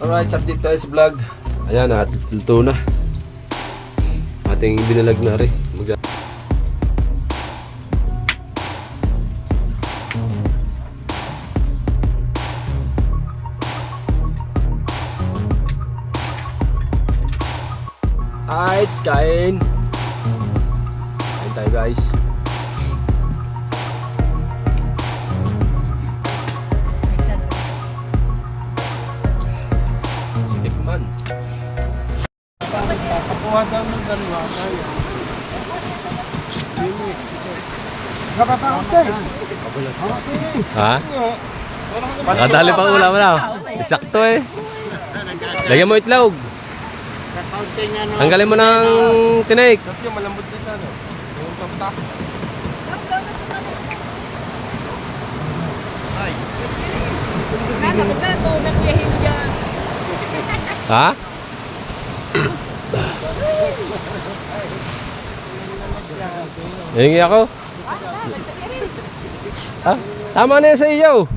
Alright, update tayo sa vlog. Ayan, luto na. Ating binalag na rin. Alright, kain. Kain tayo guys. Tikman. Pakuha daw ng dalawa tayo. Kapapakot tayo. Ha? Nakadali pang ulam na. Sakto eh. Lagyan mo itlog. Tanggalin mo ng tinik. Yung malambot din sa ano. Yung top. Ay. Nakakot na ito, nakuyahin dyan. Ha? Hingi ako. Ha? Tama na yan sa iyo.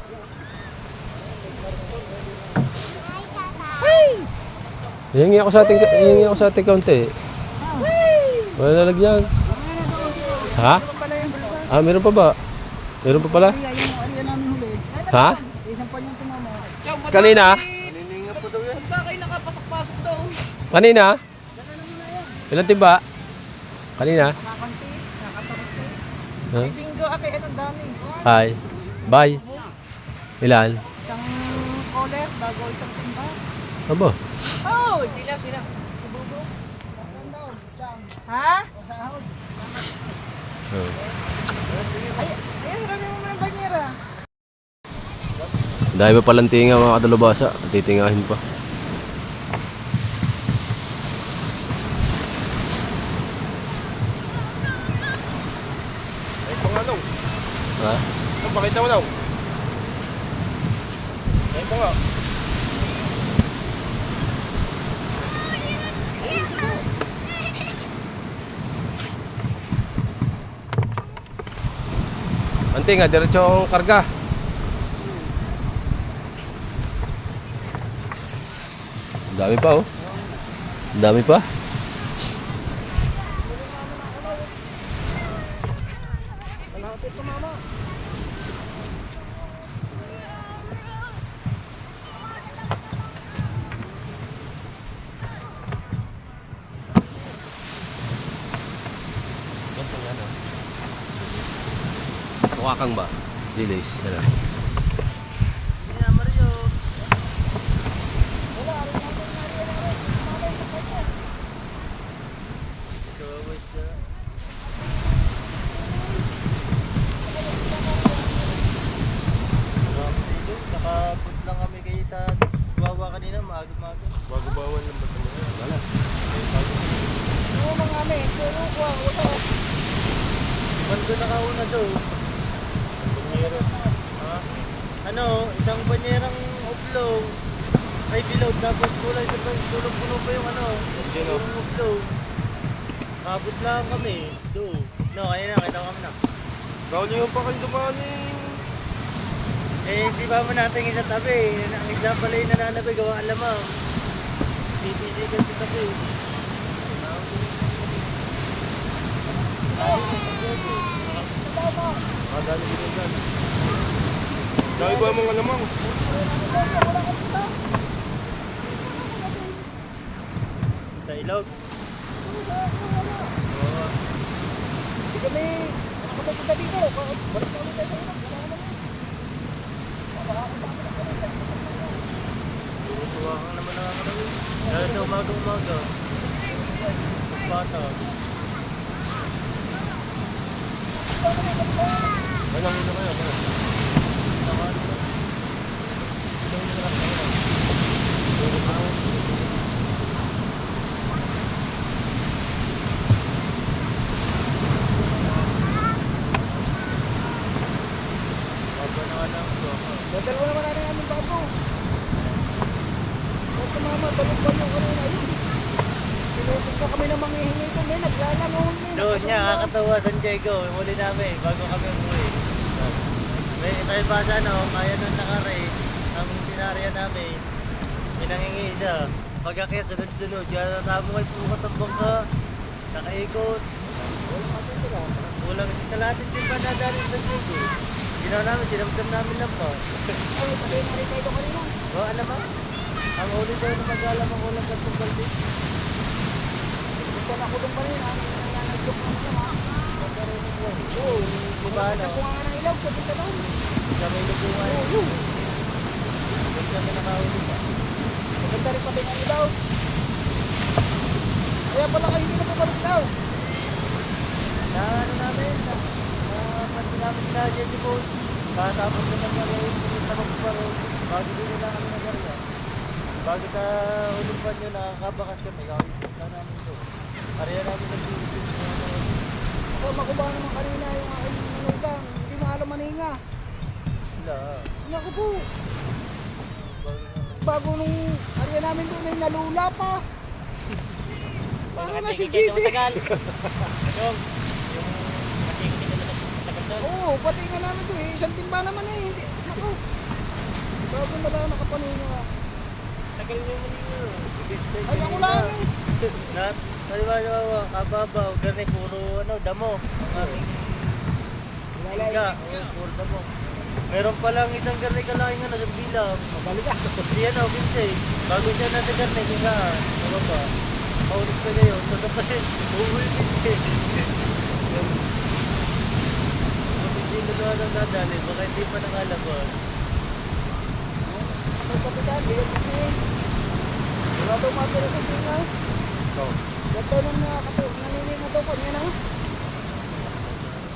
Hingi ako sa ating kaunti. Wala lalagyan. Ha? Ah, meron pa ba? Meron pa pala? Ha? Kanina? Ba kayo nakapasok-pasok daw? Kanina? Ilan timba? Kanina? Nakakunti, nakapagsi. Huh? Bingo, akay, anong dami. Hi. Bye. Ilan? Isang caller, bago isang timba. Aba. Oh, sila. Ibubo. Ha? Oh. Ayun, rami mo ng banyera. Dahil pa palang tinga mga kadalubasa. Titingahin pa. Ay, pangalaw. Ha? Ang pakita mo daw. Ay, pa nga. Ante nga, diretso ang karga. Ang dami pa oh. Ang dami pa. Wakang ba? Delays. Ano? Nakaput lang kami kayo sa Wawa kanina, maaga-maaga. Bago-bawan lang ba ito? Wala. Oo, mga ame, puro ko. Bando nakauna daw. Banyero. Ha? Ano, isang banyerang oblong. Ay, bilog. Tapos kulay sa tulog-puno pa yung ano. Yung oblong. Abot lang kami. Do. No, kaya na. Kita kami na. Bawal yung pa kayo dumaan eh. Eh, di ba mo natin isa tabi? Ang isla pala yung nananabay, gawa alamang. Pipiligan sa tabi. Dali dito dyan. Dali ba mong alamang? Sa ilog? Oo. Hindi kami, nakapagpunta dito. Balik na kami tayo sa ilog. Tuwa ka naman nakakarawi. Dahil sa umaga-umaga. Pagpata. Walang ino kayo. Dadalawa naman natin aming bago. Ito mama, balong-balong ko rin ayun. Pinupunta kami ng mga hihingi ko. May naglalangon. Doon niya, kakatawa San Diego. Huli namin, bago kami umuwi. May tayo ba sa ano, kaya nun naka-rate ang sinarya namin. Pinangingi siya. Pagkakit, sunod-sunod. Kaya natamo kayo pukat ang bangka. Nakaikot. Kulang kalatin din ba nadali sa Sigo? Ginawa namin, dinamdam namin lang po. Ay, patay na rin tayo kanina. O, ano ba? Ang uli daw na mag-alam ang ulang katong balde. Ito na kulong pa rin, nag-joke naman naman. Pagkarinig ko. Oo, di ba ano? Nakuha nga ng ilaw, kapit na doon. Sa may lupungan. Oo. Huwag kami nakahuli pa. Maganda rin pati ng ilaw. Kaya pala kayo hindi na pabalik daw. Na ano namin, pati namin na Jetty Boat. Katapos naman kami, pumunta magpaparo. Bago din nila kami nag-area. Bago sa huling pan nyo, nakakabakas kami. Kakalipas na namin ito. Area namin nag-uusip. Kasama ko ba naman kanina yung aking manugang. Hindi na alam maninga. Sila. Naku po. Bago naman. Bago nung area namin doon ay nalula pa. Paano na si Nakatikikin GD? matagal. Yung nakatikikin na matagal doon. Oo, pati nga namin doon eh. Isang timba naman eh. Hindi. Naku. Bago na lang nakapaninga. Tagal nyo mo ninyo. Ay, ako lang eh. Na, kaliwa kababaw, ganit, puro ano, damo. Ang aming higa, puro damo. Meron palang isang garne kalaking ano sa bilang. Mabalik ah. Di ano, Vince, bago siya nasa garne, higa, ano ba? Paulit pa niya yun, so pa rin, uuwi Vince. Kung hindi na doon ang nadali, baka hindi pa nakalabas. May kapitan, bigyan mo eh. Wala daw matira sa tinga. Ikaw. Ganto nung nanininga daw kanya na.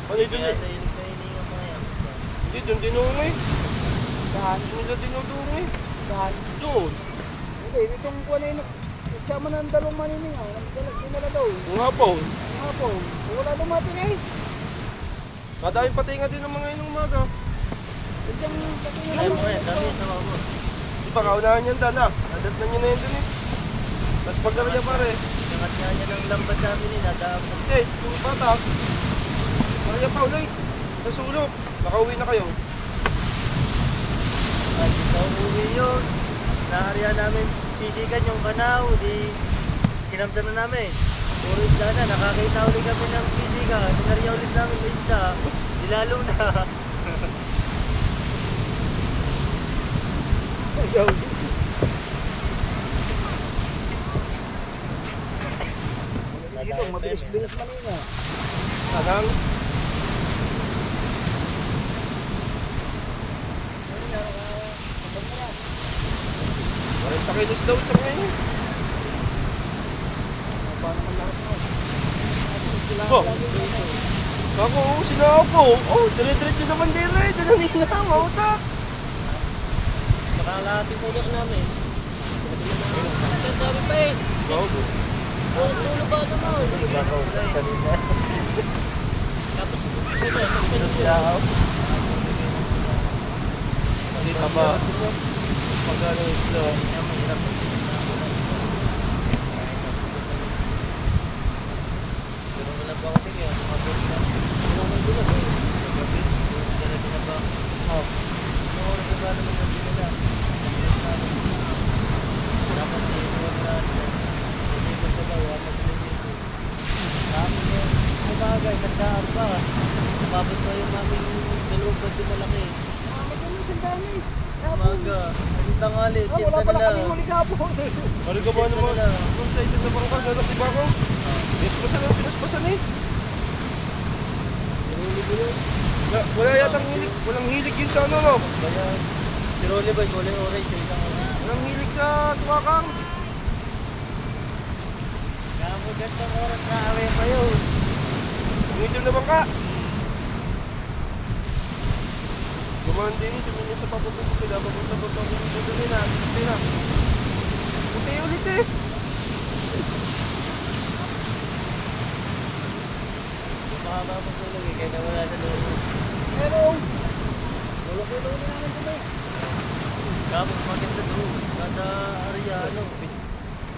Ano Kaya sa ilig na hininga mga yan. Hindi, doon dinungay. Saan? Doon nila dinudungay. Saan? Doon. Hindi, itong kuha na yun. Nagsama ng dalawang manininga. Dinala daw. Yung hapon. Ang hapon. Wala daw matira eh. Kadaming patinga din ng mga inong umaga. Diyan patinga Kaya naman. mo yan, dami sa mga mo. Di ba, kaunahan yan dana. Nadat na nyo na yun dun eh. Tapos pagkarya pare. Nakat nga niya ng lambat namin eh, nadaam na. Hindi, yung bata. Karya pa ulit. Sa sulok. Nakauwi na kayo. At sa uwi yun, naariyan namin pisikan yung kanaw, di sinamsam na namin. Puro isda na, nakakita ulit kami ng pisika, nangyari ulit namin yung isda, dilalo na. Ayaw. Dito, mabilis-bilis maninga. Anang. Maninga, kapag na yan. 40 kilos daw sa ngayon. Paano man lahat mo? Oh. Ako, sinapo. Oh, dire-diretso sa bandera eh. Dinanina, mauta. Nakalating ulit namin. Sabi pa eh, Bago. tulo ba ito mo? Tapos, Hindi tama. Pagano isla. pero wala pa ako tingin, mga boss na. Ano naman dulag eh? Gabi, dala na ba? Oh. Oo, nagkaba naman ng dinala. Dapat iiwan natin. Hindi ko sa bawa, mag-deliver. Dami na umagay, sandaan pa. Mababot pa yung aming dalawang bati malaki. Maganda isang dami. Umaga, ang tangali, Ah, tinta wala pala nila. kami huli kahapon. Ano ka ba naman? Kung sa ito na bangka, lalaki ba ako? Pinaspasan lang, pinaspasan eh. Wala yatang hilig, walang hilig yun sa ano, no? Kaya, si Rolly Boy, kulay orange, yung isang ano. Walang hilig sa tuwakang. Kaya mo gandang oras na away pa yun. Yung itim na bangka. Gumawan din eh, sabi niya sa papupunta sila, papunta pa pa pupunta nila, pupunta na. Puti ulit eh. Yung mahaba mo tulog eh, kaya nawala sa loob. Pero, lulok-lulok na namin kami. Tapos maganda doon, kada area, ano,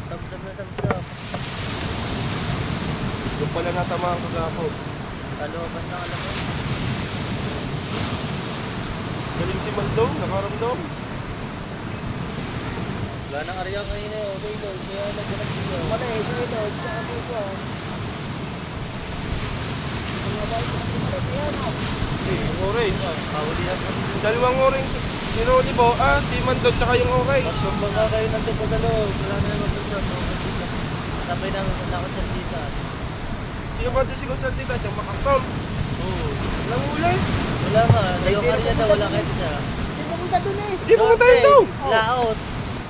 tamsam na tamsam. Yung pala natamaan ko gapon. Kalooban na alam mo. Galing si Mandong, nakaramdam. Wala nang area kanina eh. Okay, Lord. Kaya naghanap sila. Wala eh, sige Lord, tsaka si Juan. Mga bahay ko ng kumalit, ayan o. Orange. Kahulihan ko. Dalawang orange. Sinuli po. Si Mandol tsaka yung orange. Pag baka kayo nandun pa sa loob, wala na naman sa dito. Sabay namin kung nakot sa dita. Sino ba doon si Gonzalo dito? Siyang makaktom. Oo. Walang uli. Wala nga. Dalawang area daw, wala kayo siya. Hindi pumunta dun eh. Hindi pumunta yun daw. Laot.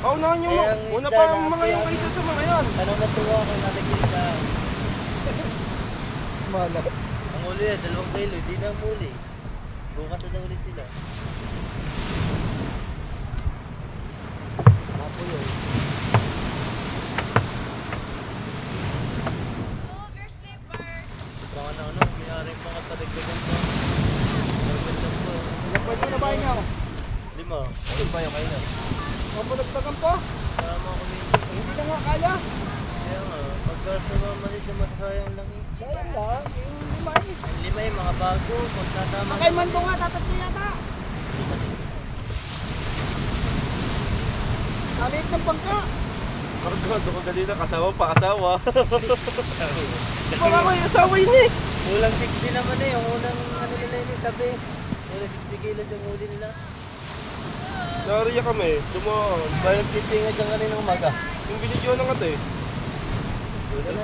Paunahan yung Eh, ang una isda pa na ang mga yung apoy, kaisa sa mga yan. Anong natuwa ko nakikita? Malas. Ang uli yan, 2 kilo. Hindi na muli. Bukas na ulit sila. Apo yun. Baka na ano, mayari pa nga padagdagan pa. Padagdagan pa. Ilang pa na bahay niyo? 5. Ano ba yung kayo? Mapalagdagan pa. Tama ko minsan. Hindi na nga kaya. Kaya nga, pagka sumamalit na masasayang lang eh. Sayang lang, yung lima eh. Ang 5 eh, mga bago. Kung tatama. Kay Mando nga, tatatlo yata. Alit ng bangka. Karagado ko kanina, kasama pa asawa. Baka ko yung asawa yun eh. Kulang 60 naman eh, yung unang ano nila yun eh, tabi. Kulang 60 kilos yung huli nila. Nariya kami, dumaan. Parang titingad yung kanina umaga. Yung binidyo na nga to eh. Doon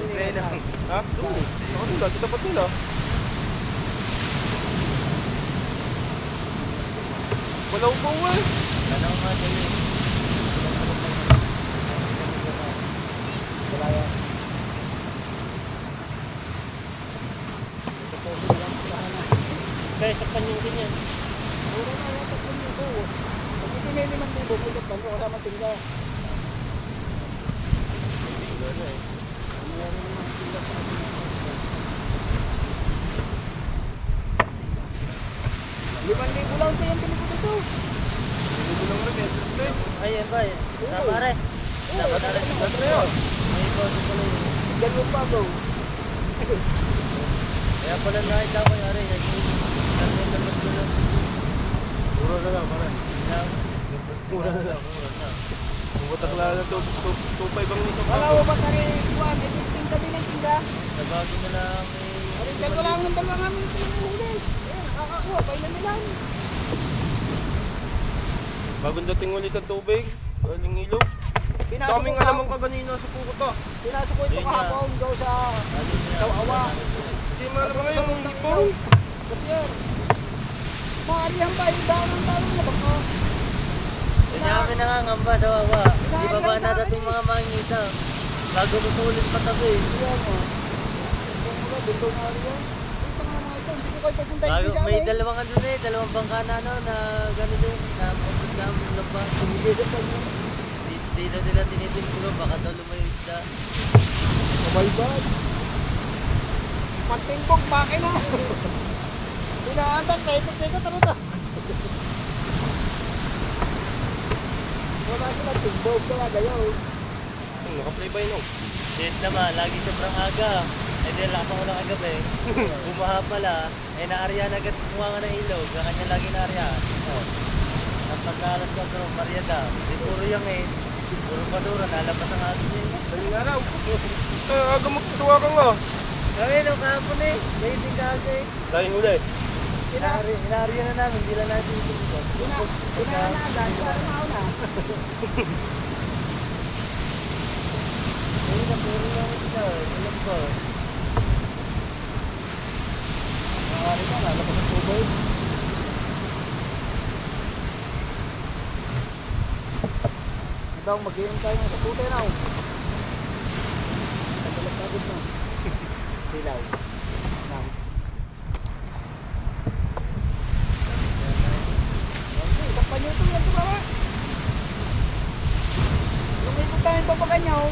Ha? Doon. Sa kanila, sa tapat nila. Wala ko pa eh. Ano nga dali? Wala yan. Ito po, bilang sila na. Kaya sa kanyang ganyan. Puro na yung 3,000. Pag hindi may 5,000, may isang bando, wala man tingga. Wala na eh. Meron naman tingga sa atin. 5,000 lang ito yung pinikot ito. Hindi ko lang rin eh. Ay, yan ba? Tama rin. Dapat na rin. Ano na yun? May boso pala yun. Ganun pa bro. Kaya pala nakita ko yari. Naging dapat ko lang. Mura na lang, pare. Mura na lang. Mura na. Kung batakla na 2.5 ang isang Wala mo ba kari kuwan? May tingga din ang tingga. Nabago na lang eh. Kari dalawa lang ng dalawa namin ito yung huli. Ayan, nakakakuha. Pay na nila. Bagong dating ulit ang tubig. Galing ilog. Pinasok ko Daming alamang kaganina sa pukot ah. Pinasok ko ito Yun nga. kahapon daw sa Sawawa. Hindi mo alam ngayon yung hipong. Sa pier. Maarihan ba yung dalang na baka? Kanyami nangangamba sa wawa. Di ba ba na dating mga mangita? Bago tutulit patabi. Ayan o. Ito mga dito nga ariyan. Ito nga mga ito. Hindi ko kayo papunta Bago, yung sa may amin. dalawang ano na eh, dalawang bangka na ano na gano'n din. Na mabot na ang laba. Hindi sa kanya. Dito nila tinitinpulo, baka daw lumayo isda. Oh my God. Pagtimbok, makina. Pinaantak, paikot-ikot, ano to? Wala sila timbok, kaya gayaw. Naka-play by no. Dito naman, lagi sobrang aga. Eh di lakas ako ng agabi. Bumaha pala, eh naarya na agad kumuha nga ng ilog. Kanya lagi naarya. Oh. Ang pagkalas ko pero Mariada. Di puro yung eh. Puro padura, nalabas ang agad niya. Galing araw. Aga magtuwa ka nga. Kami nung kahapon eh. Waiting kasi. Dahil huli. Inaarya na namin, hindi lang natin ito. Pinaanagan, para mauna. Ayun na, puro lang ito. Ilan ba? Nakari ka, lalabas ng tubig. Ito, mag-iim tayo sa puti na. Naglalagtagod na. Silaw. Nang. Okay, isang panyo ito. Yan ito ba? Lumipot tayo pa pa kanyaw.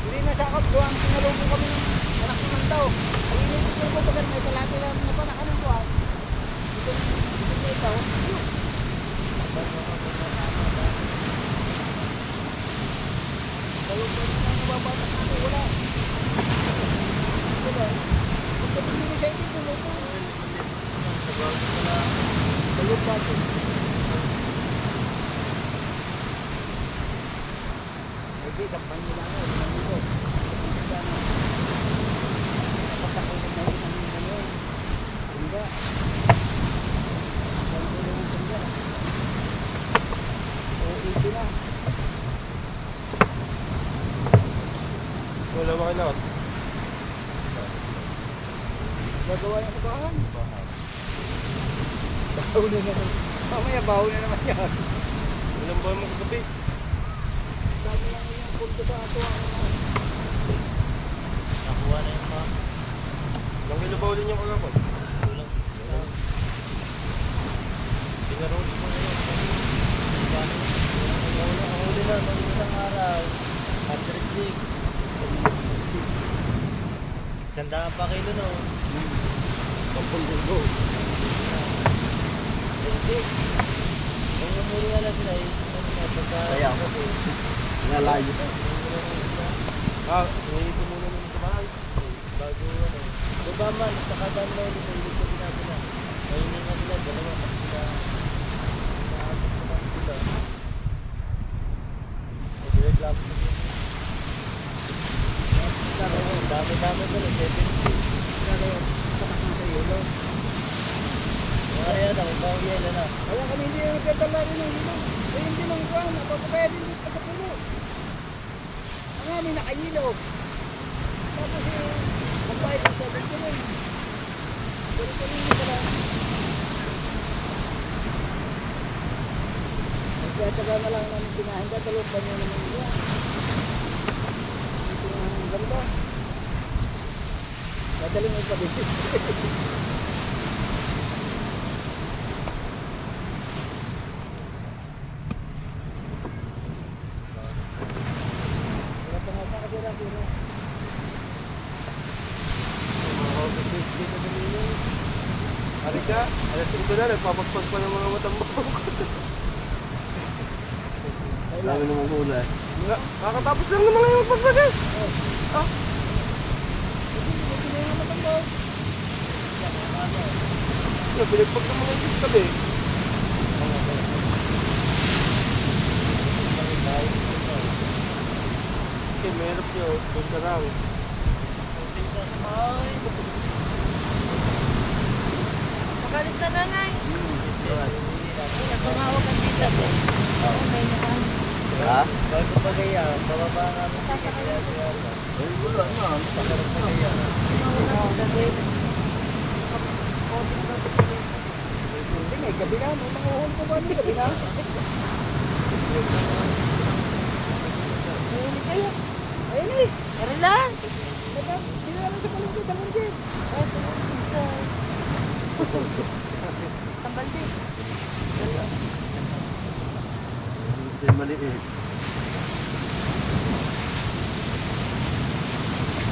Hindi nasakap ko ang sinalong ko kami ng anak ko ng tao. Ang inipot ko pa pa may kalati lang na panakanan ko. Ito ito. Kalau pa rin ang nababatak natin, wala. Wala. Pagka hindi na siya ito, Kalau pa rin. Hindi, isang panyo lang ako. Isang dito. Kapag ako na yun ang ano. Hindi. Isang dito lang ang ganda. O, 80 na. Wala ba kayo lahat? Gagawa yan sa bahan. Bahaw na naman. Mamaya bahaw na naman yan. Ilang buwan mo kagabi? Sabi lang yung punto sa ato. Nakuha na yung mga Ilang kilo ba ulit yung kagapon? kulang. Pinaroli ko na yun. Ang huli na, nung isang araw, 100 jig. 100 pa kilo no. 10,000. Hindi. Ang umuli nga lang sila eh. Pagka... Kaya ako. Nalayo. Ito muna naman sa bahay. Bago ano. Diba man, nakadaan na ulit. Ulit ko sinabi na. Mahinig nga sila. Dalawa pa sila. Inaabot naman sila. Nagreklamo na sila. Dami-dami ko na. 70. Tatak na sa yelo. Kaya na, may bawang yelo na. Kaya kami hindi na nagkatala rin ng hilo. Kaya hindi lang kuhan. Napapagaya din dito sa puno. Ang amin nakahilo. Tapos ang bayad ng 7 ko rin. Pero kanina pala. Nagkataga na lang namin tinahin ka. Dalawang banyo naman nila. Ito nga ang ganda. Dadaling mo pa dito. Tengah-tengah kasi lang sila. Mga offices dito sa nilo. Hari ka, alas 5 na, nagpapagpag pa ng mga matambok. Dami naman hula. Kakatapos lang naman ngayon magpagpag eh. Ah, Hindi na yung matanda. pinagpag ng mga isip tabi. Okay, meron nyo, doon ka lang. Magalit na nanay. Nagpangawag ang tita ko. May naman. Ha? Bago pa kaya, bababa namin sa kaya. Ay, wala na. Hindi, may gabi na. May mga uhol ko ba ng gabi na? Hindi kayo. Ayun eh. Pero lang. Hindi na lang sa palengke. Dalawang din. Tambal din. Hindi maliit.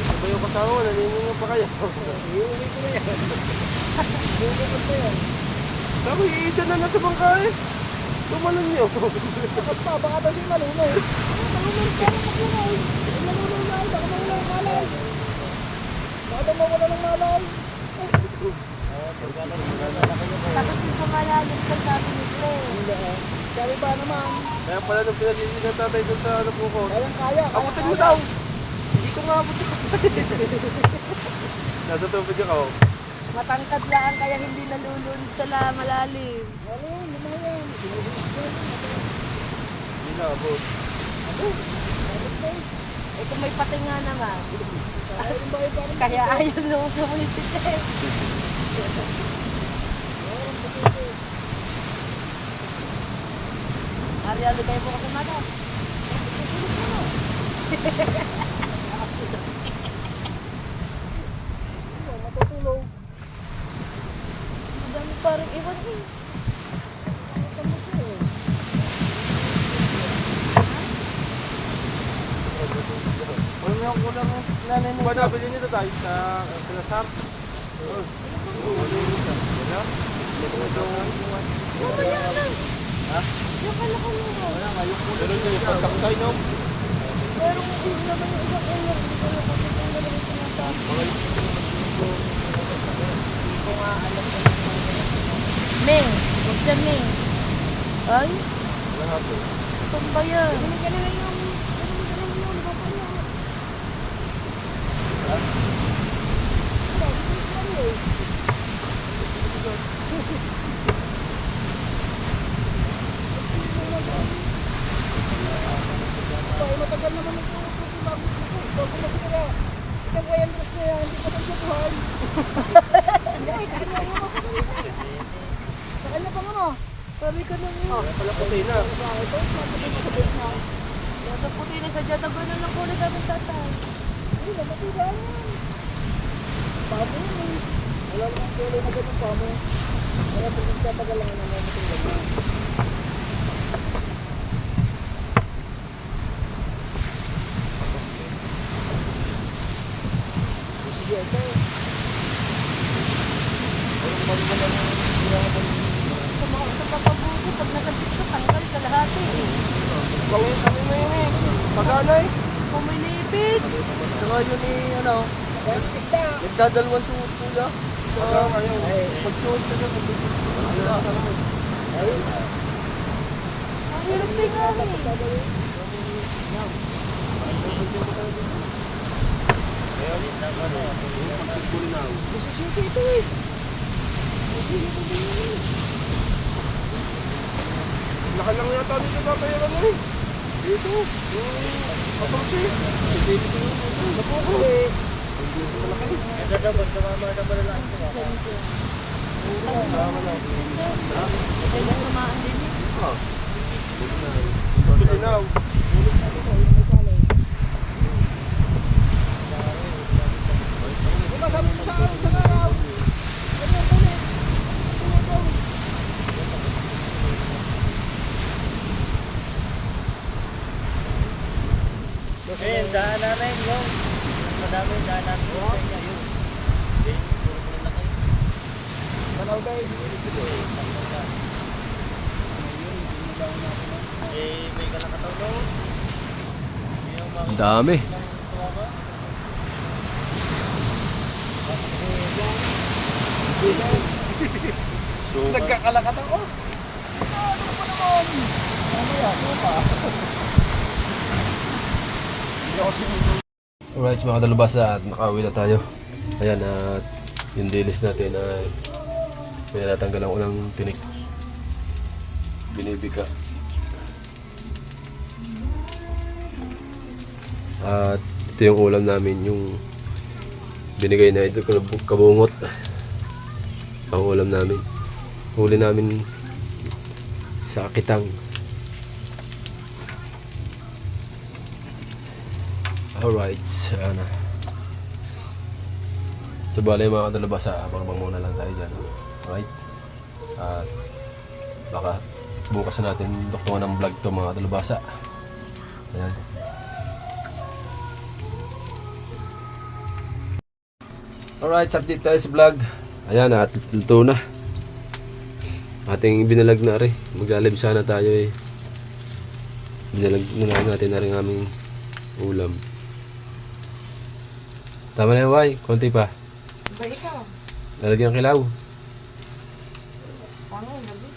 Ano ba yung kasama mo? Naniningan pa kayo? Iuwi ko na yan. Iuwi ko na yan. Sabi, iisa na nasa bangkay. Tumalon nyo. Bakit pa? Baka daw siya malunod. Malunod ka na makulay. Malunod na. Baka mawala ng malay. Baka daw mawala ng malay. Tapos yung pumalalim ka sabi ni Clay. Hindi eh. Sabi ba naman? Kaya pala nung pinag-iisip ng tatay doon sa ano po ko. Kaya. Abutin mo daw. Hindi ko nga abutin. Nasa tubig ako. Matangkad lang kaya hindi nalulunod sa malalim. Wala yan. Lumayan. Sinusunod yan. Hindi na abot. Bakit ba? Eh kung may patinga naman. Kaya rin ba kayo parang Kaya ayaw nung sumisipin. Arialo kayo po kasi madam. matutulog. Madami parang iwan eh. Wala mo yung kulang nanay mo. Ba nabili nito tayo sa Pilasar? Oo. Wala yung isa. Wala? Ha? Yung kalakal mo. Wala nga yung kulang. Pero yung pagkaktay no? Pero hindi naman yung ibang uyak. Hindi ko lang kasi kung gano'n yung sinasabi. Hindi ko nga alam kung Ming, huwag dyan Ming. Ay, Wala hapon. saan ba yan? Hindi ka na lang yung Ay, matagal naman ito. Bago na sila. Isang kaya Andres na yan. Hindi pa tayo siya buhay. Hindi, sa kanya yung sa kanya pa nga. Sabi ko na yun. Pala puti na. Ito, matagal na sa bait na. Nasa puti na sa dyan. Ang gano'n lang kulay namin tatay. Ay, napatiga yan. Pamo yun eh. Wala namang kulay na ganun pamo. Kaya pag nagtatagal lang naman ito ganyan. Sige, ito. Sa mga sa papabuti, pag nasabit ka, tanggal sa lahat eh. Bawin kami na yun eh. Paganay. Pumilipid. Saka yun eh, ano, Kaya pista. nagdadalwan tuwod kuya. Paga ngayon. Pagtuwod ka na, Ay, Ang hirap tingnan eh. Mississippi ito eh. Laka lang yata dito tatayaran mo eh. Dito. Kapagsi. Napuko eh. Ito daw, ba't tumama na ba lang ito? Kaya tumaan din eh. Pilinaw. Diba sabi mo sa araw? Ano yung kulit? Eh, daanan na yun, yung madami daanan ko sa inyo, yun. Eh, puro ko na kayo. Tanaw guys. Eh, may kalakataw daw. Yung mga Ang dami. tumama. Nagkakalakatan ko. Ano pa naman? Mamaya, sopa. Hindi ako sinunod. Alright mga kadalubasa at nakauwi na tayo. Ayan at yung dilis natin ay may natanggal ang unang tinik. Binibika. At ito yung ulam namin, yung binigay na ito kabungot. Ang ulam namin. Huli namin sa Kitang. Alright, ano. So bali mga kadalubasa, abang muna lang tayo dyan. Alright. At baka bukas na natin doktungan ng vlog to mga kadalubasa. Ayan. Alright, update tayo sa vlog. Ayan, at luto na. Ating binalag na rin. Maglalib sana tayo eh. Binalag na natin na rin aming ulam. Tama na yung way, konti pa. Ba ikaw? Lalagyan ng kilaw. Tango, labi.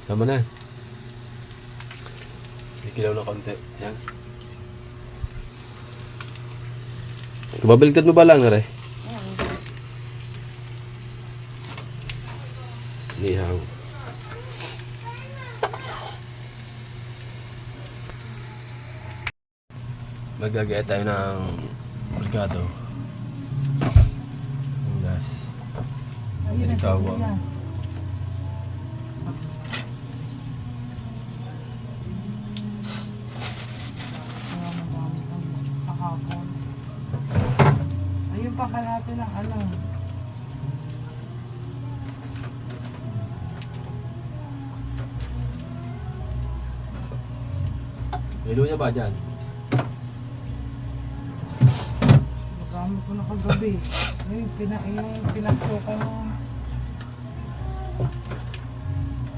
Tama na. May kilaw ng konti. Yan. Babaligtad mo ba lang na rin? Nihaw. Magagaya tayo ng merkado. Gas. Tinitawag. Ayun pa kalahati ng ano. May luya ba dyan? Nagamit ko na kagabi. Ayun, pinakso ko na.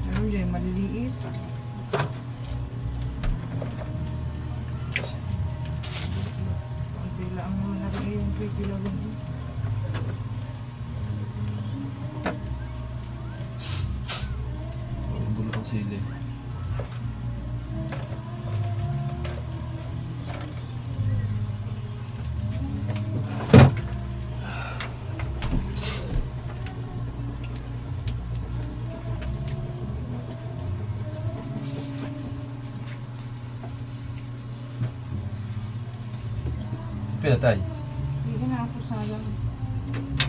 Meron dyan, maliliit. Ang pila ang malaki yung pila lang. Ang bulo ang sili. pinatay? Hindi na ako sayang.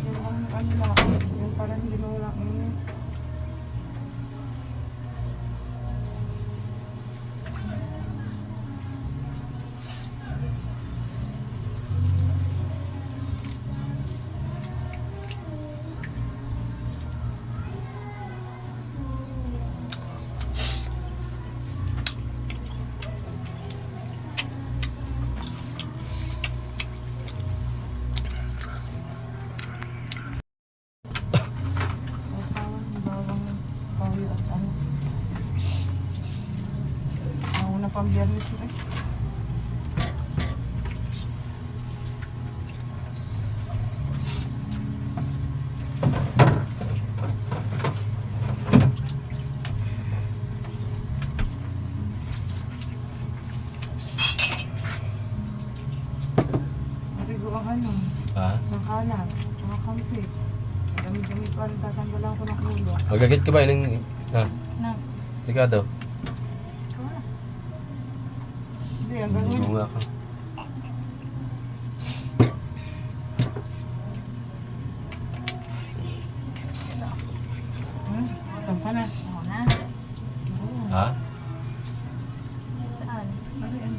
Yung ano lang, yung parang ginula eh. Sausawan, bawang bawal at ano. Nauna pang biyernes eh. Marigo ang ano, Ha? sangkalan, mga kampi. Dami-dami pa rin tatanggalan ko ng ulo. Magagit ka ba ng... Ha? Na, Ricardo? wala. Hindi, ang gagawin. Bunga ka. Utang ka na. Oo na. Oo. Ha? Saan? Ano yan?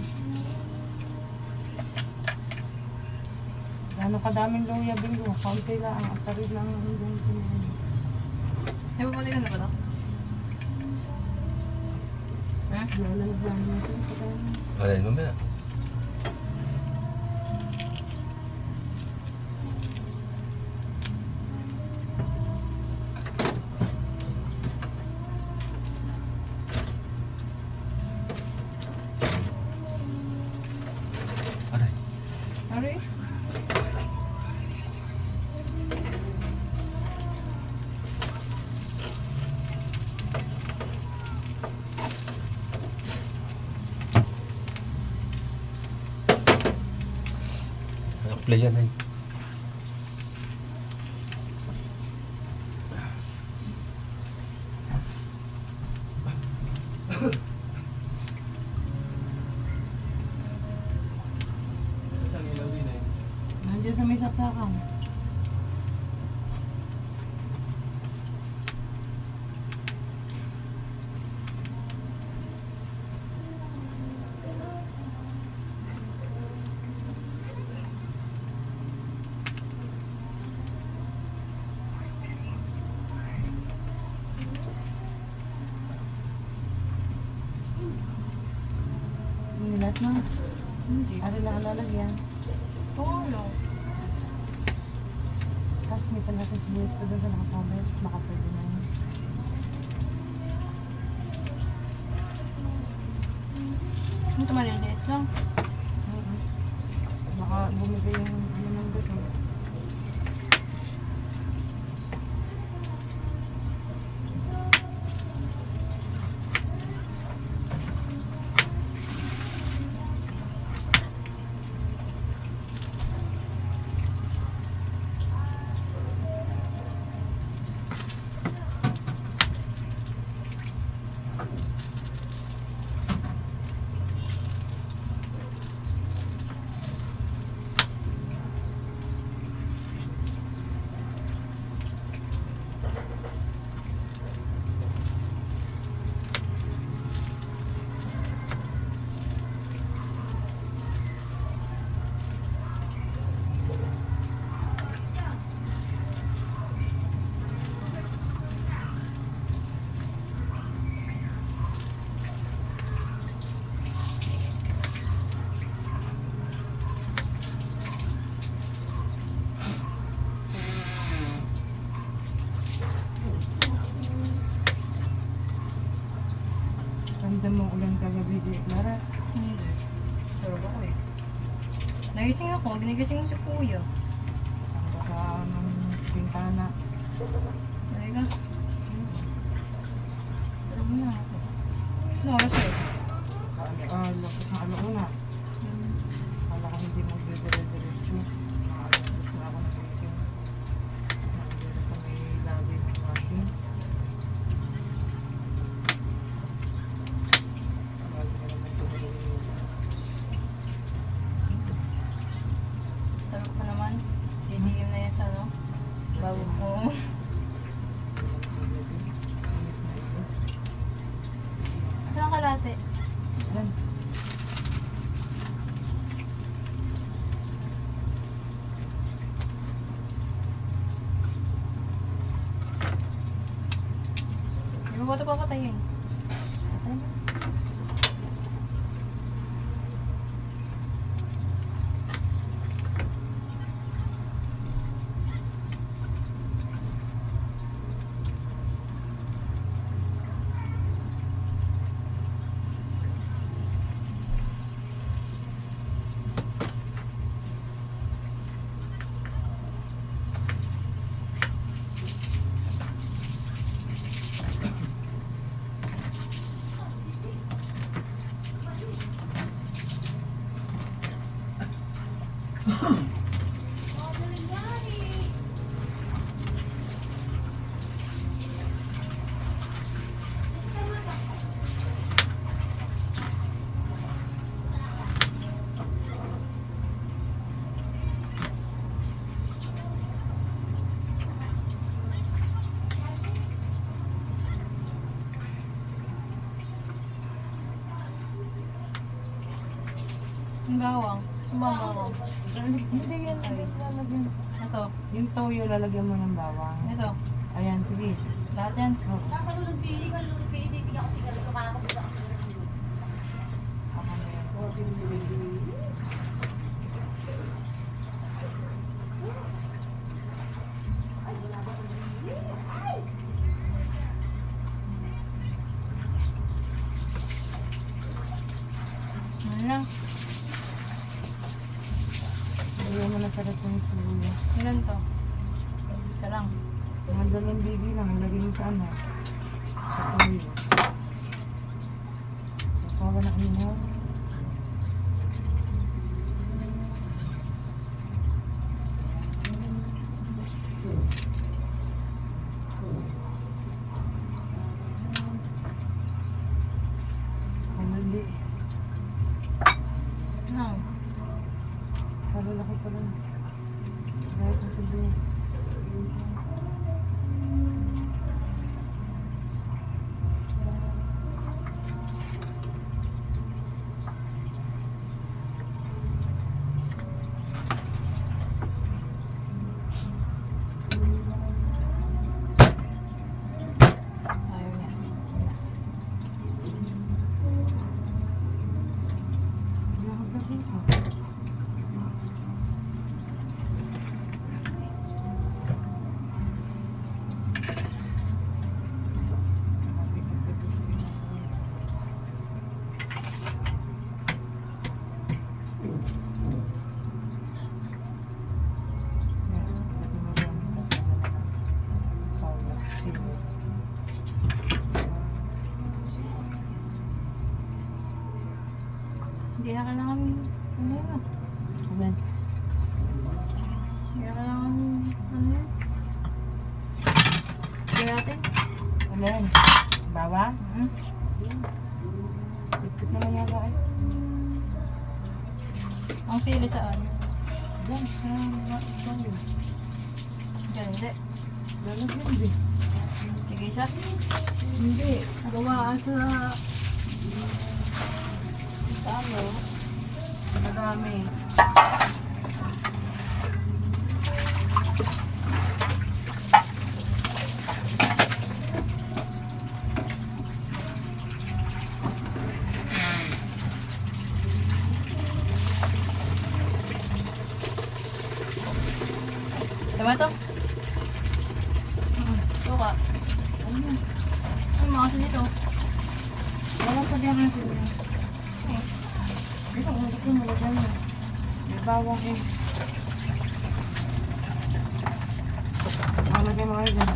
Gano'ng kadaming luya bingo? Kaunti lang. Ang tarid lang ang hanggang kinain. Ay, pupati ka na ba ito? Ha? Lalagyan mo siya. Alay, mamaya. Alay. Ari? Nakaplay yan ay. Nandiyan sa may saksakan. Nilat na. Hindi. Ari lang ang lalagyan. Oo, no. Tapos may palatas buwis pa doon sa nakasabay. Makapwede na yun. Ito maliliit lang. Baka bumigay yung ano ng gusto. Ramdam mo ulan kagabi di Clara. Hindi. Sarap ako eh. Nagising ako. Ginigising mo si kuya. Saan ka sa ng pintana. Dali ka. Sarap na ako. Ano oras eh? Lapos ng alauna. Kala ko hindi magdidire-diretso. Nakalas na ako ng gising. Nandito sa may labi ng washing. Tagal ko naman tumulong yun. Oo. Saan ka late? Yan. Di mo ba ito papatayin? Ang bawang. Sumang bawang. Hindi yan. Lalagyan. Ito. Yung toyo, lalagyan mo ng bawang. Ito. Ayan, sige. Lahat yan. Oo. Ako na yan. Ano lang. Lagyan mo na sa rin yung sibuyas. Ilan to? Isa lang. Mga 2 bigi lang. Lagyan mo sa ano. Sa toyo. So, kawa na mo. Hindi. Ano? Palalaki pa lang. Dahil sa sibuyas. Ayaw niya. Lakad na dito. Hindi na kailangan, ano yun ah. Amen. Hindi na kailangan, ano yun. Gawin natin. Amen. Bawa? Hmm? Tipit naman yata eh. Ang sili saan? Yan, sa toyo. Diyan, hindi. Lalagyan din. Sige siya. Hindi. Gawa sa ano? Madami. Tama ito? Suka. Ano mga asin dito? Wala pa diyan ang sila. Ito, ulit yung malagyan mo. May bawang eh. Malagyan mo kayo dyan.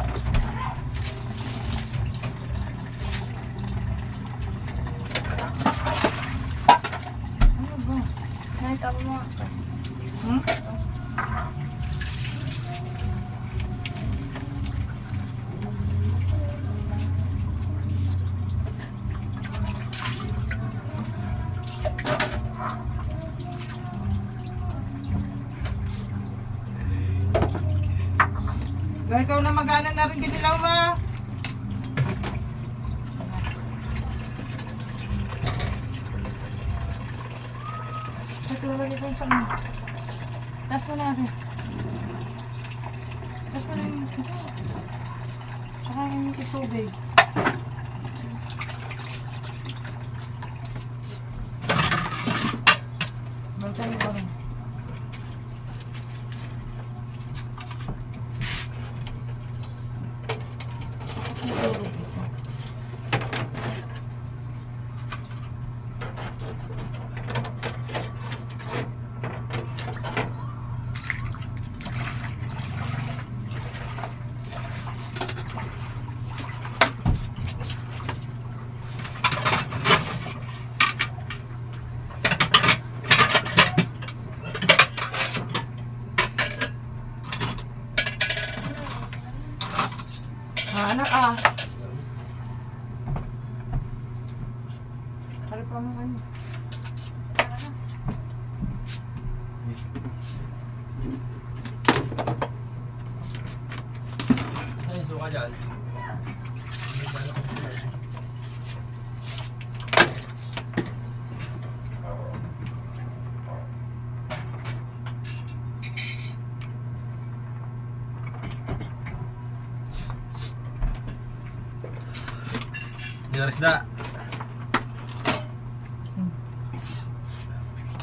Ano ba? Nakita mo mga. Hmm? ikaw na mag-ano na rin kinilaw ba? Ito lagi ko sa mga. Taas mo natin. Taas mo na yung ito. Tsaka yung tubig. Balikan mo ba rin? Anak Kali pa mo kayo. Ano yung suka dyan? Isda.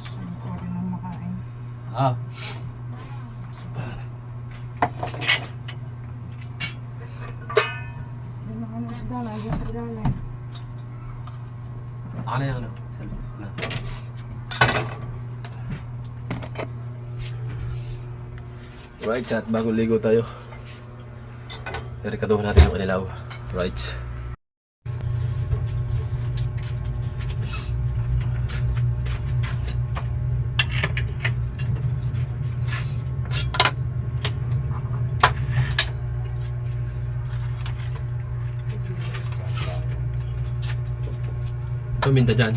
Saan ko rin ang makain? Ah. Hindi makain ng isda. Lagi sa ilalim. Ano yung ano? Right, at bagong ligo tayo. Rekaduhan natin yung kanilaw. Right. Paminta dyan.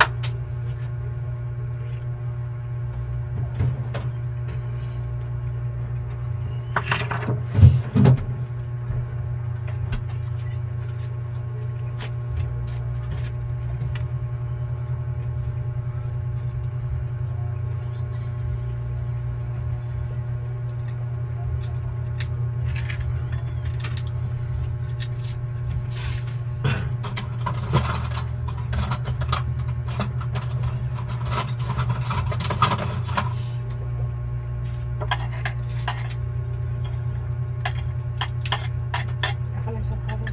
Nakalang sa karo.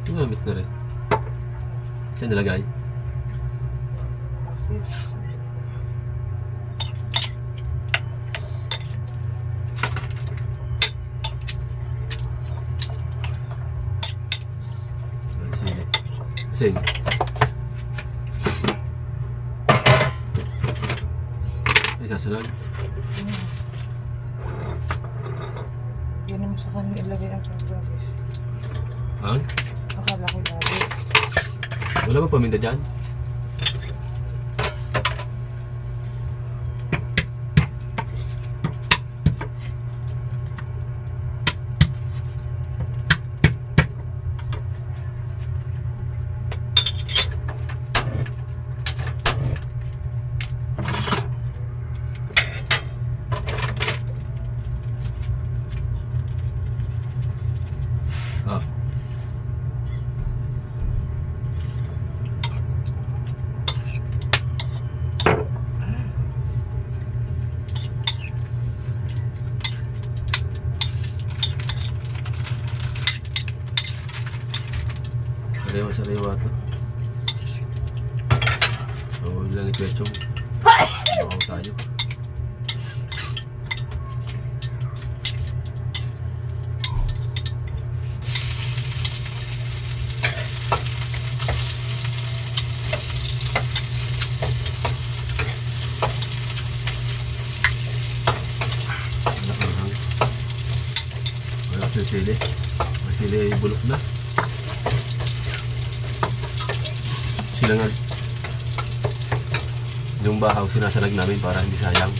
Ginamit na rin. Saan nilagay? Kasi Sili. Asin. Ay, sasunod. yun mo sa kanya ilagay ang pagbalis. Ang? Akala ko labis. Wala ba paminta dyan? Ah. Sariwa to. So, lang ni Kwechong. Makaw tayo. Wala sis. sili. Ang sili ay bulok na. Sinangag. Yung bahaw sinasalag namin para hindi sayang.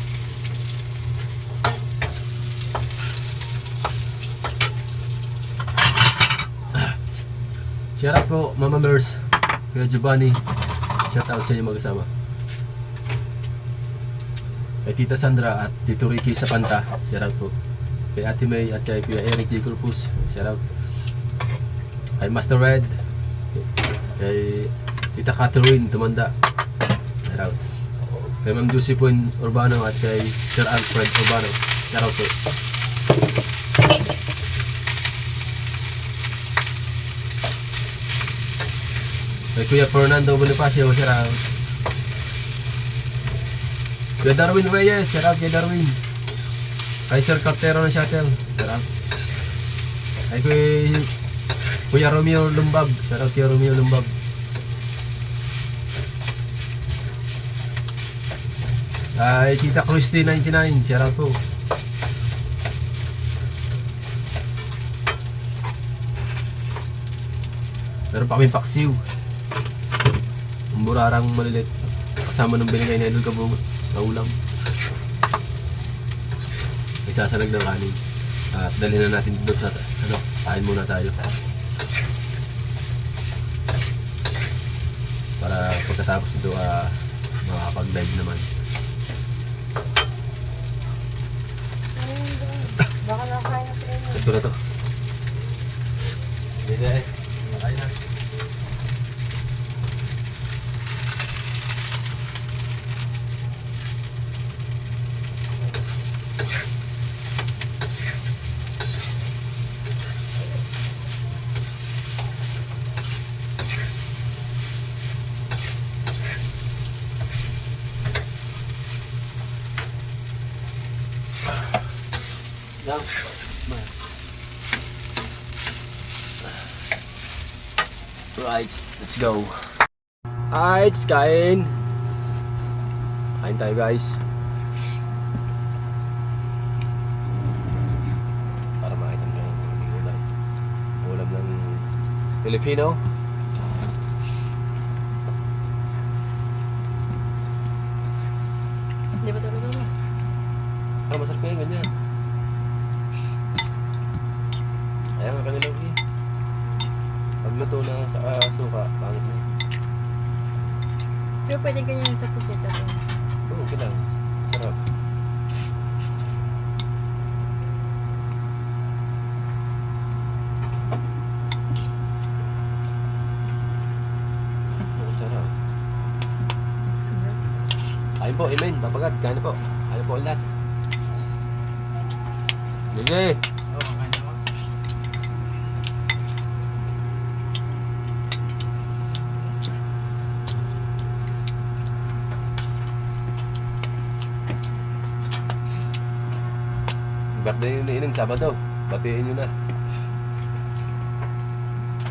Shout out po Mama Mers, Kuya Giovanni. Shout out sa inyo mag-asama. Kay Tita Sandra at Tito Ricky sa Panta. Shout out po. Kay Ate May at kay Kuya Eric J. Corpus. Shout out. Kay Master Red. Kay Tita Catherine Tumanda. Shout out. Kay Ma'am Josephine Urbano at kay Sir Alfred Urbano. Shout out po. Kay Kuya Fernando Bonifacio, shout out. Kuya Darwin Reyes, shout out kay Darwin. Kay Sir Cartero ng Shuttle, shout out. Kay Kuya Romeo Lumbab, shout out kay Romeo Lumbab. Kay Tita Christy 99, shout out po. Meron pa kaming paksiw. Ang burarang malilit. Kasama ng binigay na Idol Kabungot na ulam. May sasalag ng kanin. At dali na natin doon sa kain muna tayo. Para pagkatapos ito makakapag-live naman. Baka nakain na sila. Ito na to. Hindi na eh. Nakain na. Now, right, let's go. Alright, kain. Kain tayo guys. Para makita nyo yung aming ulam. Ulam ng Filipino. Di ba talaga mo? Masarap nga yung ganyan. Ayan ang kanilang eh. Pag luto na sa suka, pangit na. Pero pwede ganyan sa pusita. Oo, okay lang. Sarap. Oo, sarap. Kain po, amen. Papagat, kain na po. Kain po ulit. Sige. Birthday ni Ining Sabado. Batiin nyo na.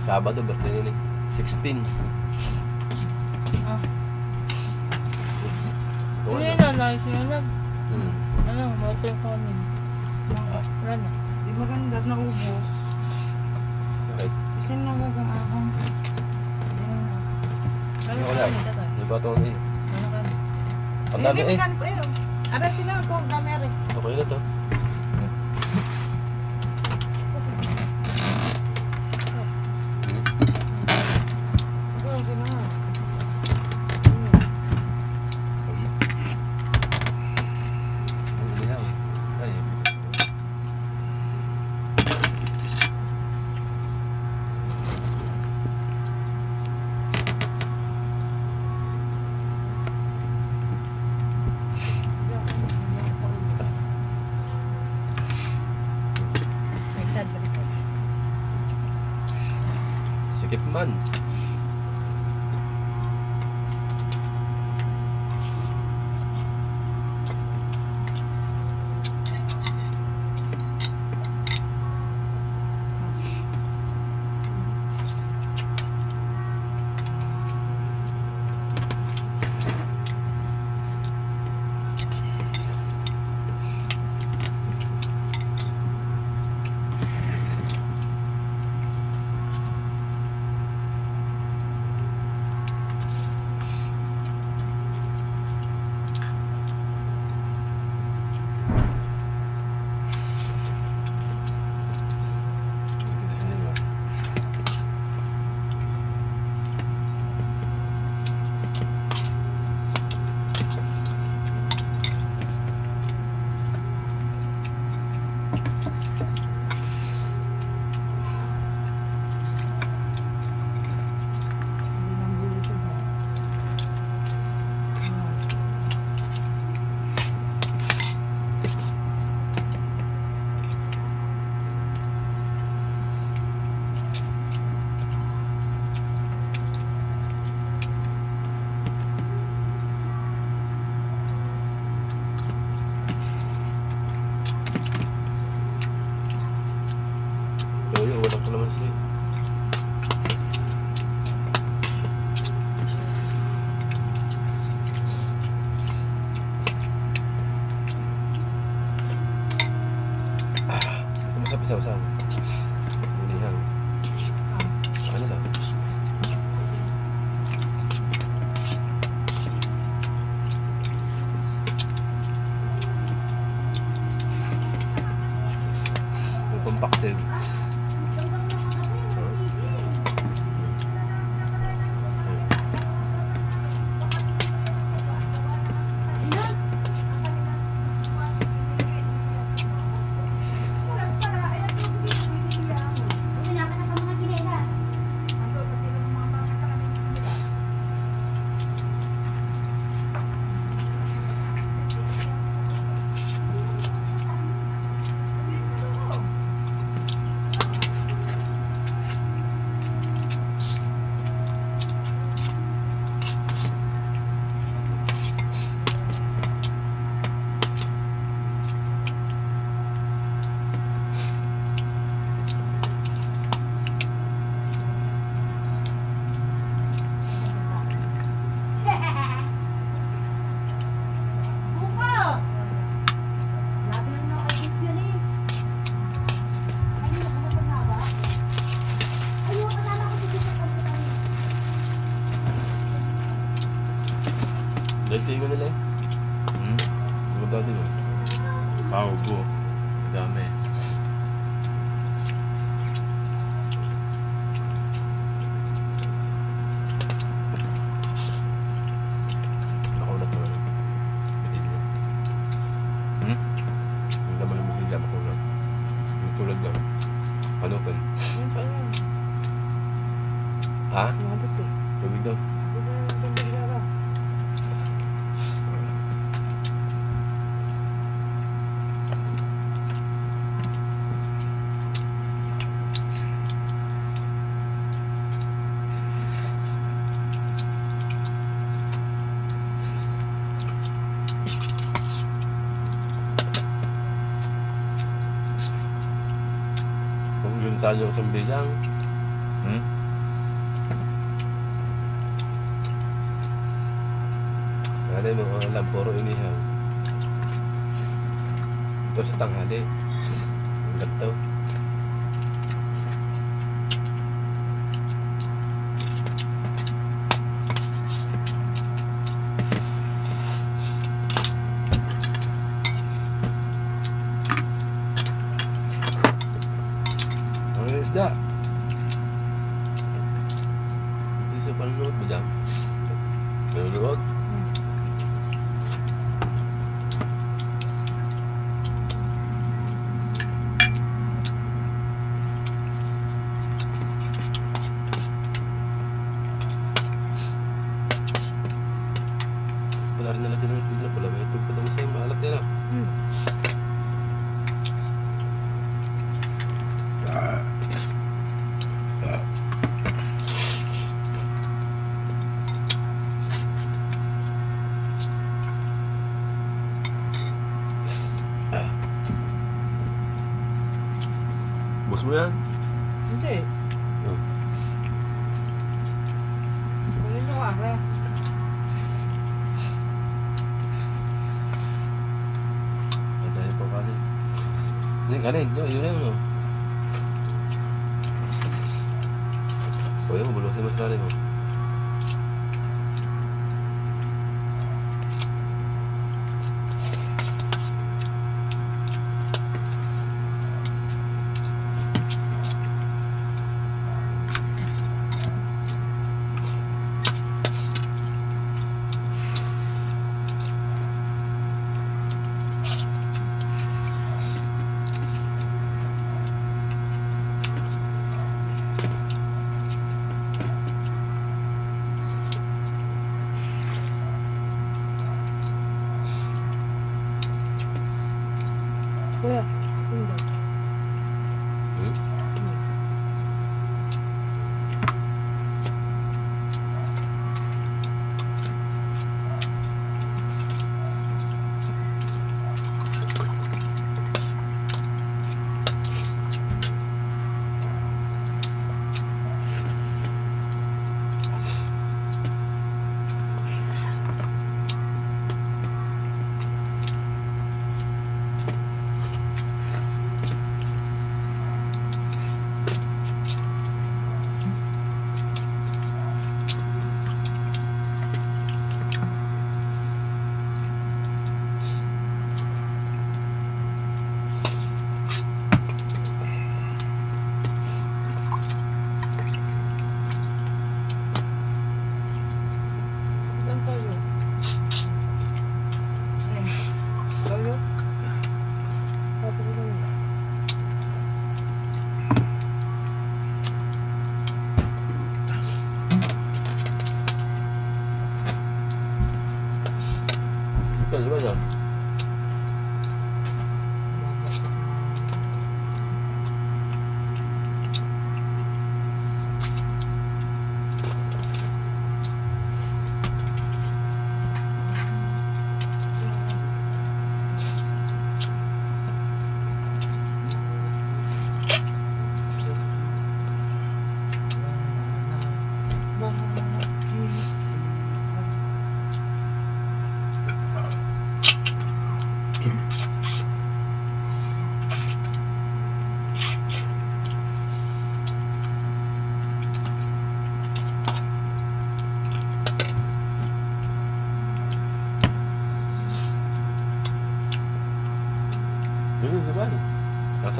Sabado, birthday ni Ining. 16. Ah. Ito Hindi na. na, nice yun. Ano, motor ko nun. Ah, Wala na. Di maganda na ubos. okay. Kasi nagagang akong. Ano Wala. ka nito? Di ba ito eh? Ano ka? Ang dami eh. Ada sila kung damere. Okay na to. Okay na. Ang ilaw. Ay. Baliktad, baliktad. Sikip man. Toyo, walang kalamansi. Ito masarap isaw-saw. Ulihang. Ano lang? Yung pampaksil. Dahil tingin nila eh. Maganda din oh. Paugo. Dami. Nakulat mo na. Bidilyo. Yung laman ng bidilyo, makulat. Yung tulad lang. Ano pa? Ano pa yan? Ha? Mabot eh. Tubig daw. Hindi na lang ganda ginagawa. Kung yun tayo sa bilang. Ano yung mga lamporo inihaw. Ito sa tanghali. Ang ganito. Ano yung isda? Hindi sa panunood ba dyan? Panunood? Wala rin nalagyan ng itlog na pula. May itlog pa daw sa'yo. Maalat yan ah. Bus mo yan? Hindi. Oh. Kunin nyo ako. Ang dahil pa kanin. Hindi, kanin. Yun na yun. O yun, bulusin mo sa kanin. Oh.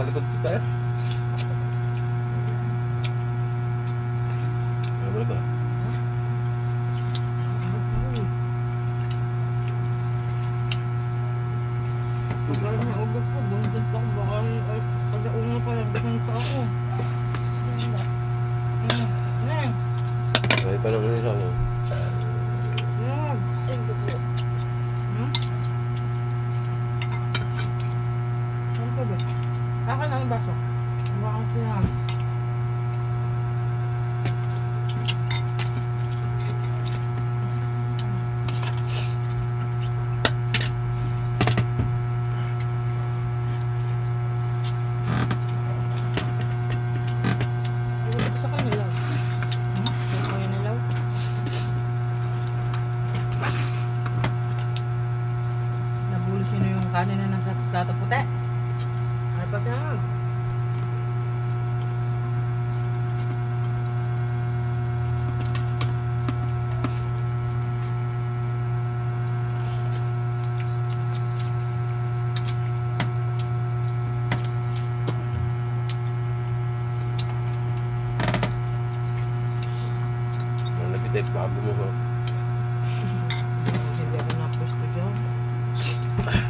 Nasa likod tayo. Ano ba? Pagkala na ugat ko, buntot ako. Baka pagkauna pa lang, ganito ako. Neng! Ay, pa naman isa mo. Neng! Hmm? Ano ka ba? Akin na ang baso. Baka ang sinahal. Sa kanila. Sa kanila. Nabulo sino yung kanin na nasa plato puti. Ano pa siya? Ang nag-type bago mo ko. Hindi ako napusto dyan. Hmm?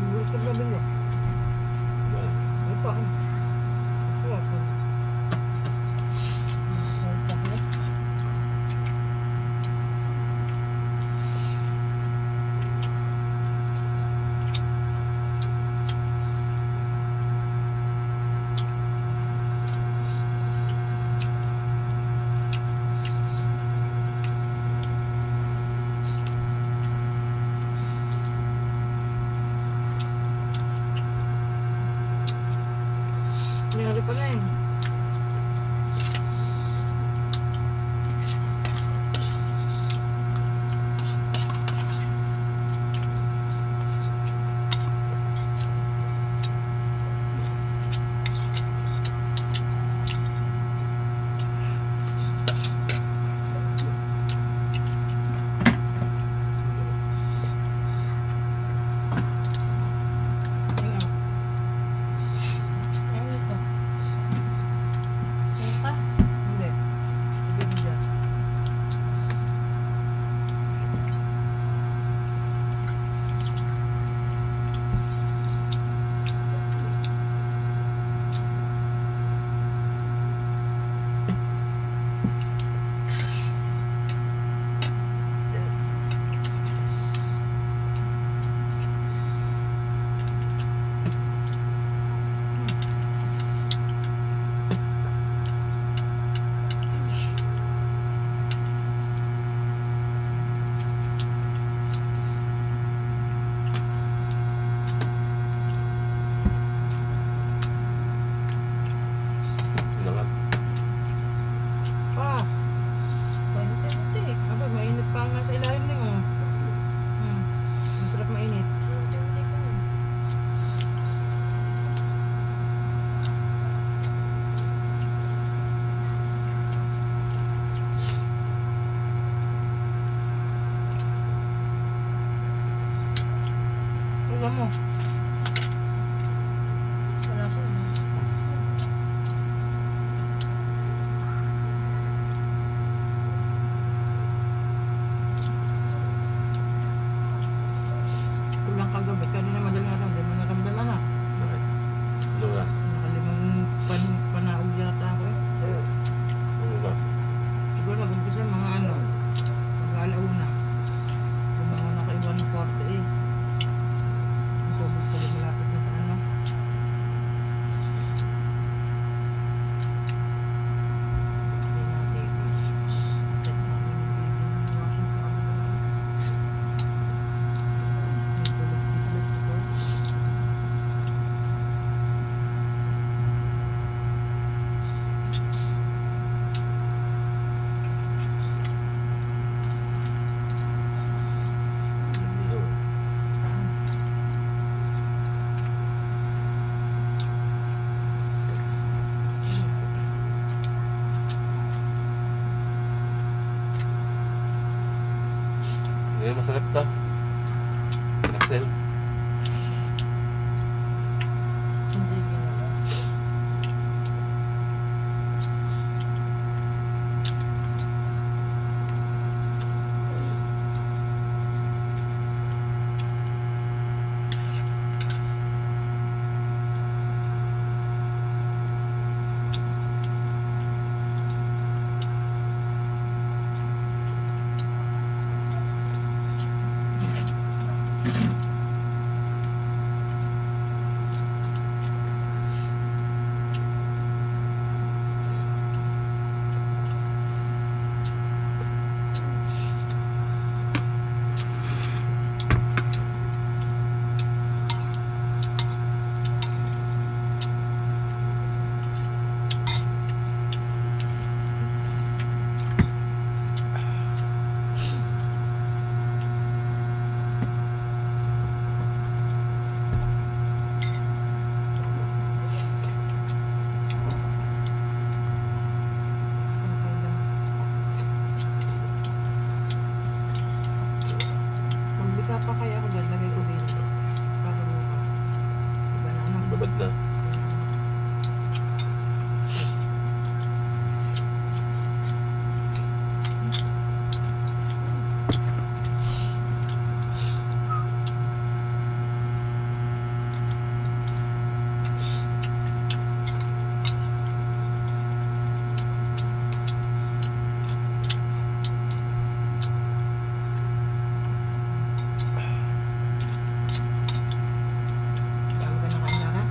Bulis ka ba bili? Ano pa? Ano pa? Nangyari pa na eh. Ano ito? Puta? Hindi. Hindi mo dyan. Nangat. Pa! Konti-konti. Aba, mainit pa ang nasa ilalim din oh. Masarap mainit. Konti-konti ko. Alam mo. Wala ko. Kulang kagabi. Kanina madaling araw. Hindi mo naramdaman ha. Bakit? Ano ba? Nakalimang panaog yata ako eh. Ano ba? Siguro nag-umpisa mga ano. Mag-alauna. Bumangon ako 1:40 eh. Ang tubig Ngayon masarap to. Axel. Hindi ginawa. Magbika pa kaya ako doon, lagay ko dito. Para bukas. Iba na naman. Babad na. Dami ka nakain na ka?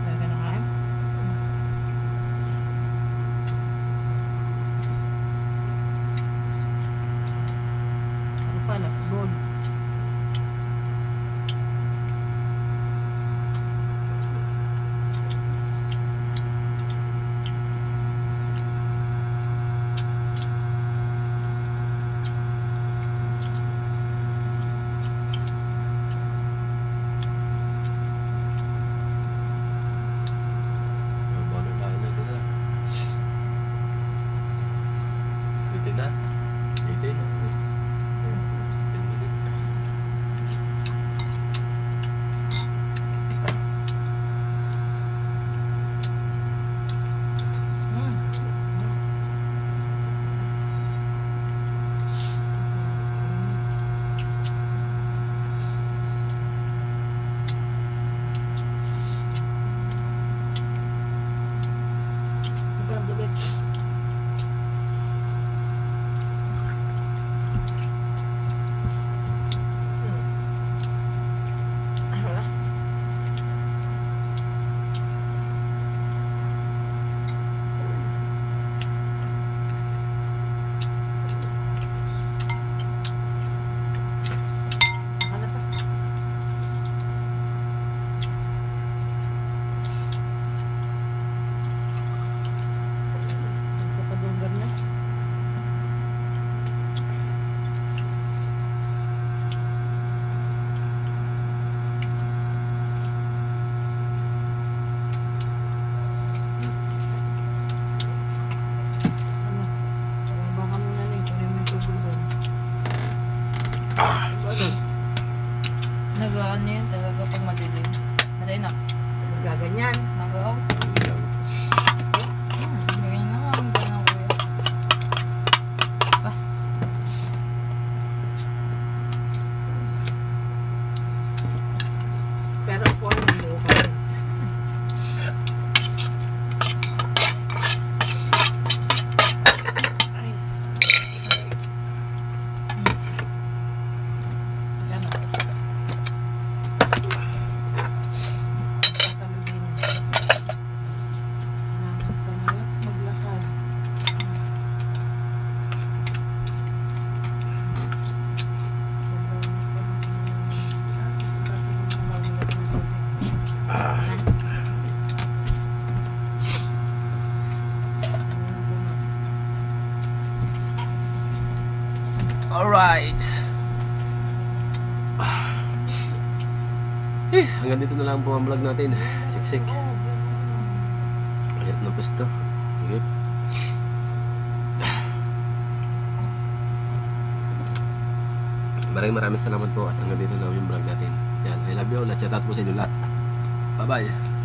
Dami ka nakain? Ano pa, last bowl. Paano tayo na ito na? 18 na? 18? 10 minutes. Magkabulit. Wala. Ano pa? Nagpapadugar na. Ano? Baka muna na kunin mo yung tubig doon. Nag-ano yun talaga pag madilim. Aray na. Gaganyan. Nag-out. Yan. Ganyan na nga. Ang ganang kuya. Pero po ang nandukan. Ayos. Yan o. Kasama din. Nakakatawa maglakad. Alright. Hanggang dito na lang po ang vlog natin. Siksik. Alit na pwesto. Sige. Maraming salamat po at hanggang dito na yung vlog natin. Yan, I love you all. Chat out po sa inyo lahat. Bye bye.